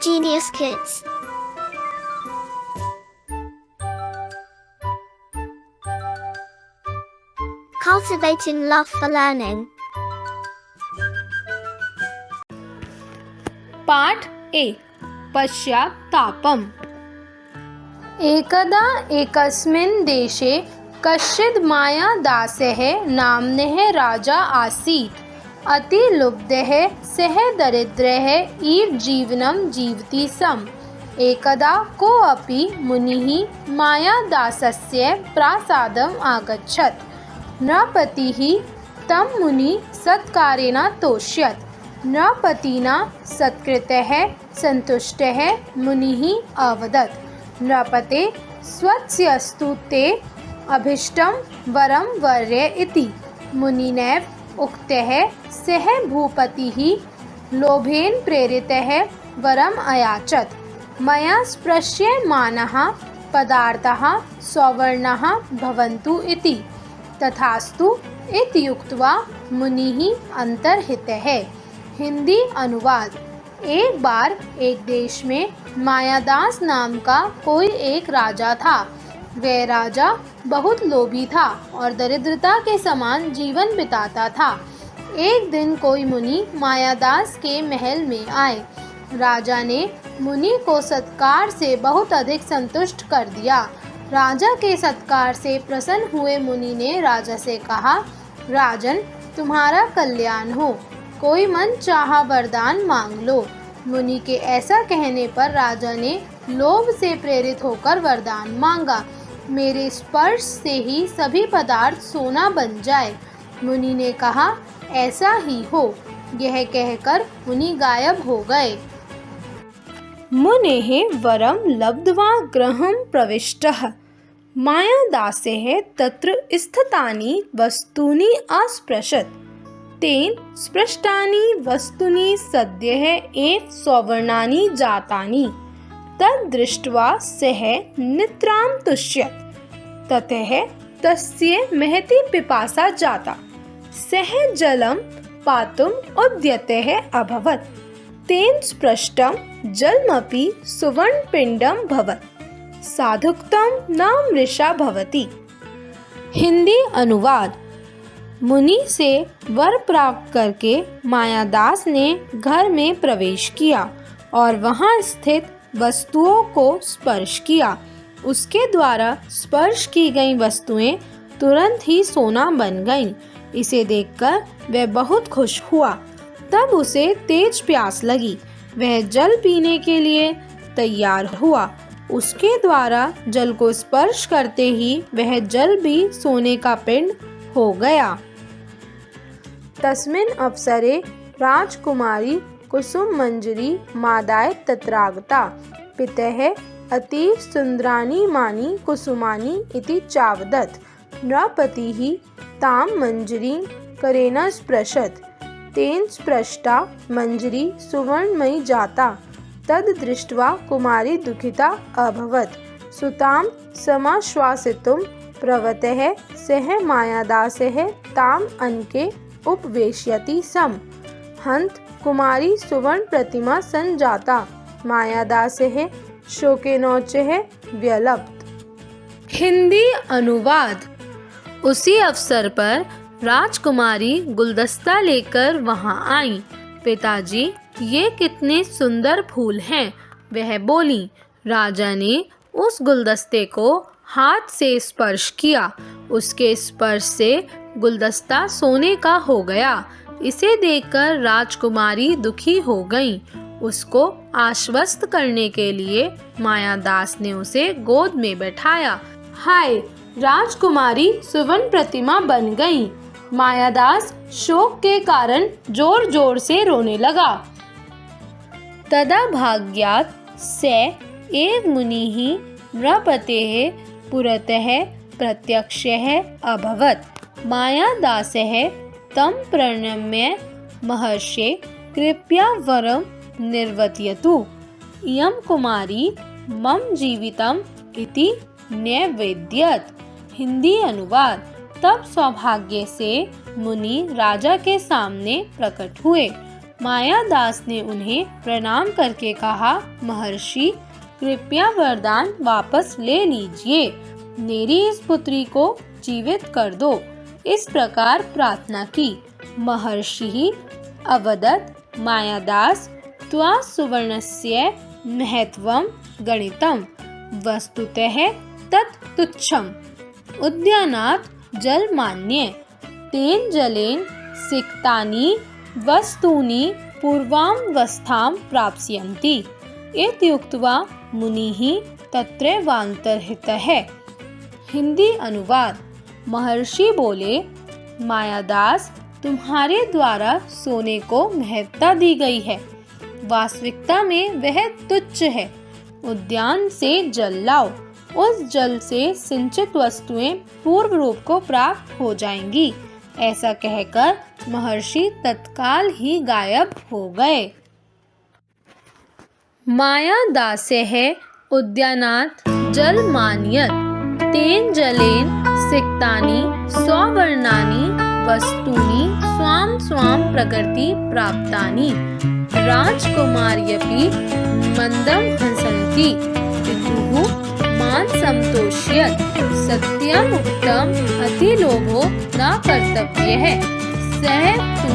Genius Kids. Cultivating love for learning. पाठ 1 पश्चात्तापम्। एकदा एकस्मिन् देशे कश्चित् मायादासः नाम्नः राजा आसीत्। अतिलुब्धः सः दरिद्रः इव जीवनं जीवति स्म। एकदा कोऽपि मुनिः मायादासस्य प्रासादम् अगच्छत्। नृपतिः तं मुनिं सत्कारेण तोष्यत्। नृपतिना सत्कृतः सन्तुष्टः मुनिः अवदत्, नृपते स्वस्यस्तु ते अभीष्टं वरं वर्य इति। मुनिनैव उक्तः सः भूपतिः लोभेन प्रेरितः वरम् अयाचत। मया स्पृश्यमानः पदार्थः सवर्णः भवन्तु इति। तथास्तु इति उक्त्वा मुनिः अन्तर्हितः। हिंदी अनुवाद। एक बार एक देश में मायादास नाम का कोई एक राजा था। वह राजा बहुत लोभी था और दरिद्रता के समान जीवन बिताता था। एक दिन कोई मुनि मायादास के महल में आए। राजा ने मुनि को सत्कार से बहुत अधिक संतुष्ट कर दिया। राजा के सत्कार से प्रसन्न हुए मुनि ने राजा से कहा, राजन, तुम्हारा कल्याण हो, कोई मन चाहा वरदान मांग लो। मुनि के ऐसा कहने पर राजा ने लोभ से प्रेरित होकर वरदान मांगा, मेरे स्पर्श से ही सभी पदार्थ सोना बन जाए। मुनि ने कहा, ऐसा ही हो। यह कहकर मुनि गायब हो गए। मुनेः वरं लब्ध्वा गृहं प्रविष्टः। मायादासः तत्र स्थितानि वस्तूनि अस्पृशत्। तेन स्पृष्टानि वस्तूनि सद्यः एव सवर्णानि जातानि। तद् दृष्ट्वा सः निद्रां तुष्यत्। ततः तस्य महती पिपासा जाता। सः जलं पातुम् उद्यतः अभवत्। तेन स्पृष्टं जलमपि सुवर्णपिण्डं भवत्। साधुक्तं न मृषा भवति। हिंदी अनुवाद। मुनि से वर प्राप्त करके मायादास ने घर में प्रवेश किया और वहां स्थित वस्तुओं को स्पर्श किया। उसके द्वारा स्पर्श की गई वस्तुएं तुरंत ही सोना बन गईं। इसे देखकर वह बहुत खुश हुआ। तब उसे तेज प्यास लगी। वह जल पीने के लिए तैयार हुआ। उसके द्वारा जल को स्पर्श करते ही वह जल भी सोने का पिंड हो गया। तस्मिन् अवसरे राजकुमारी कुसुम मंजरी मादाय तत्रागता। पितः अतीव सुंदराणि मानि कुसुमानि इति चावदत्। नृपतिः तां मंजरीं करेण स्पृशत्। तेन स्पृष्टा मंजरी सुवर्णमयी जाता। तद् दृष्ट्वा कुमारी दुःखिता अभवत्। सुतां समाश्वासितुं प्रवृत्तः सः मायादासः ताम् अनके उपवेशयति स्म। हन्त कुमारी सुवर्ण प्रतिमा संजाता। मायादासः शोकेनोचः व्यलप्त। हिंदी अनुवाद। उसी अवसर पर राजकुमारी गुलदस्ता लेकर वहां आई। पिताजी, ये कितने सुंदर फूल हैं, वह बोली। राजा ने उस गुलदस्ते को हाथ से स्पर्श किया। उसके स्पर्श से गुलदस्ता सोने का हो गया। इसे देखकर राजकुमारी दुखी हो गई। उसको आश्वस्त करने के लिए मायादास ने उसे गोद में बैठाया। हाय, राजकुमारी सुवर्ण प्रतिमा बन गई। मायादास शोक के कारण जोर जोर से रोने लगा। तदा भाग्यात् स एव मुनिः नृपतेः पुरतः प्रत्यक्षः अभवत्। मायादासः तं प्रणम्य, महर्षे, कृपया वरं निर्वर्तयतु। इयं कुमारी मम जीवितम् इति न्यवेदयत्। हिंदी अनुवाद। तब सौभाग्य से मुनि राजा के सामने प्रकट हुए। मायादास ने उन्हें प्रणाम करके कहा, महर्षि कृपया वरदान वापस ले लीजिए, मेरी इस पुत्री को जीवित कर दो। इस प्रकार प्रार्थना की। महर्षि अवदत्, मायादास त्वा सुवर्णस्य महत्वं गणितं वस्तुतः तत् तुच्छम्। उद्यानात् जलमान्ये तेन जलेन सिक्तानि वस्तूनि पूर्वावस्थां प्राप्स्यन्ति। इत्युक्त्वा मुनिः तत्रैवान्तर्हितः। हिंदी अनुवाद। महर्षि बोले, मायादास तुम्हारे द्वारा सोने को महत्ता दी गई है, वास्तविकता में वह तुच्छ है। उद्यान से जल लाओ, उस जल से सिंचित वस्तुएं पूर्व रूप को प्राप्त हो जाएंगी। ऐसा कहकर महर्षि तत्काल ही गायब हो गए। मायादासः उद्यानात् जलमानयत् तेन जलेन सिक्तानि सौवर्णानि वस्तूनि स्वां स्वां प्रकृति प्राप्तानि। राजकुमार्यपि मन्दं हसन्ति। पितुः मां संतोष्यत्। सत्यम् उक्तम् अतिलोभो न कर्तव्यः, सः तु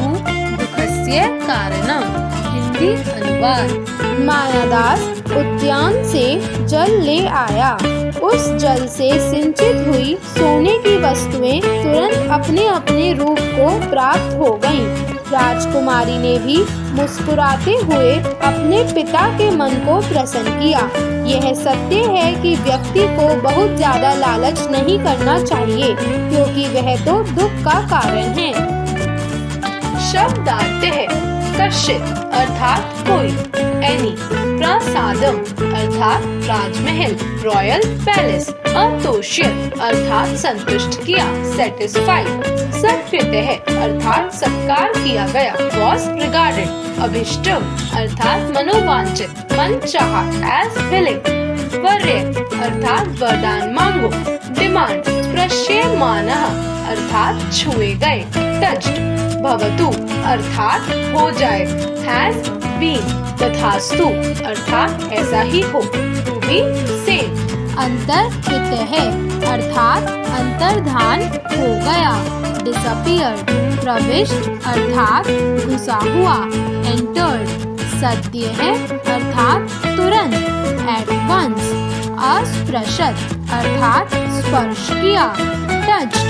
दुःखस्य कारणम्। हिंदी अनुवाद। मायादास उद्यान से जल ले आया। उस जल से सिंचित हुई सोने की वस्तुएं तुरंत अपने अपने रूप को प्राप्त हो गईं। राजकुमारी ने भी मुस्कुराते हुए अपने पिता के मन को प्रसन्न किया। यह सत्य है कि व्यक्ति को बहुत ज्यादा लालच नहीं करना चाहिए, क्योंकि वह तो दुख का कारण है। शब्दार्थ है कश्चित अर्थात कोई, एनी प्रसादम अर्थात राजमहल, रॉयल पैलेस, अतोष्यत अर्थात संतुष्ट किया, सेटिस्फाइड, सत्कृतः अर्थात सत्कार किया गया, वॉज रिगार्डेड, अभिष्टम अर्थात मनोवांछित, मनचाहा, एज विलिंग, वर्य अर्थात वरदान मांगो, डिमांड, स्पृश्यमानः अर्थात छुए गए, टच्ड, भवतु अर्थात हो जाए, हैज बीन, तथास्तु अर्थात ऐसा ही हो, टू बी सेम, अंतर्हित है अर्थात अंतर्धान हो गया, डिसअपीयर्ड, प्रविष्ट अर्थात घुसा हुआ, एंटर्ड, सद्य है अर्थात तुरंत, एट वंस, अस्पृशत अर्थात स्पर्श किया, टच्ड,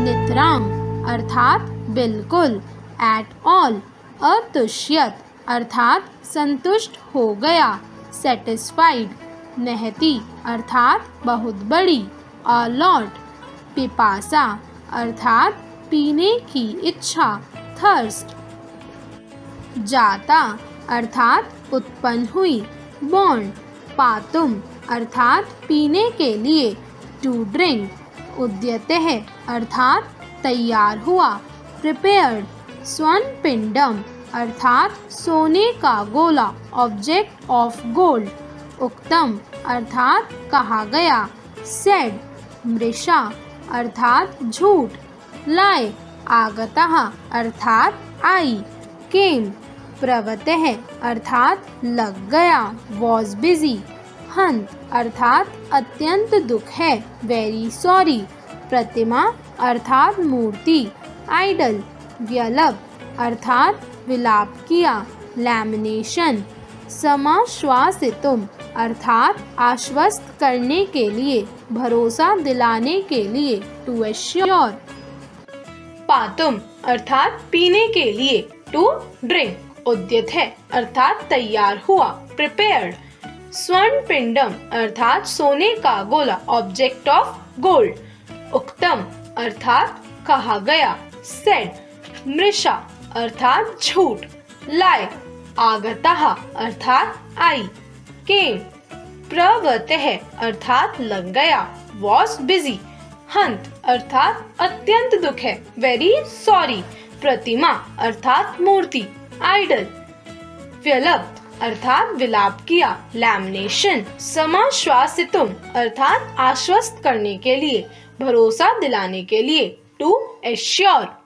नितराम अर्थात बिल्कुल, एट ऑल, अतुष्यत अर्थात संतुष्ट हो गया, सेटिस्फाइड, नहती अर्थात बहुत बड़ी, अलॉट, पिपासा अर्थात पीने की इच्छा, थर्स्ट, जाता अर्थात उत्पन्न हुई, बॉर्न, पातुम अर्थात पीने के लिए, टू ड्रिंक, उद्यतः अर्थात तैयार हुआ, प्रिपेयर्ड, स्वर्ण पिंडम अर्थात सोने का गोला, ऑब्जेक्ट ऑफ गोल्ड, उक्तम अर्थात कहा गया, सेड, मृषा अर्थात झूठ, लाय, आगतः अर्थात आई, केम, प्रवतः अर्थात लग गया, वॉज बिजी, हंत अर्थात अत्यंत दुख है, वेरी सॉरी, प्रतिमा अर्थात मूर्ति, आइडल, व्यलब अर्थात विलाप किया, लैमिनेशन, समाश्वासितुम अर्थात आश्वस्त करने के लिए, भरोसा दिलाने के लिए, टू एश्योर, पातुम अर्थात पीने के लिए, टू ड्रिंक, उद्यत है अर्थात तैयार हुआ, प्रिपेयर्ड, स्वर्ण पिंडम अर्थात सोने का गोला, ऑब्जेक्ट ऑफ गोल्ड, उक्तम अर्थात कहा गया, सेड, मृषा अर्थात झूठ, लाय, आगतः अर्थात आई, केम, प्रवतः अर्थात लग गया, वॉज बिजी, हंत अर्थात अत्यंत दुख है, वेरी सॉरी, प्रतिमा अर्थात मूर्ति, आइडल, व्यलब्ध अर्थात विलाप किया, लैमिनेशन, समाश्वासितुम अर्थात आश्वस्त करने के लिए, भरोसा दिलाने के लिए, to assure.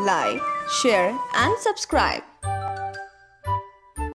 like, share and subscribe.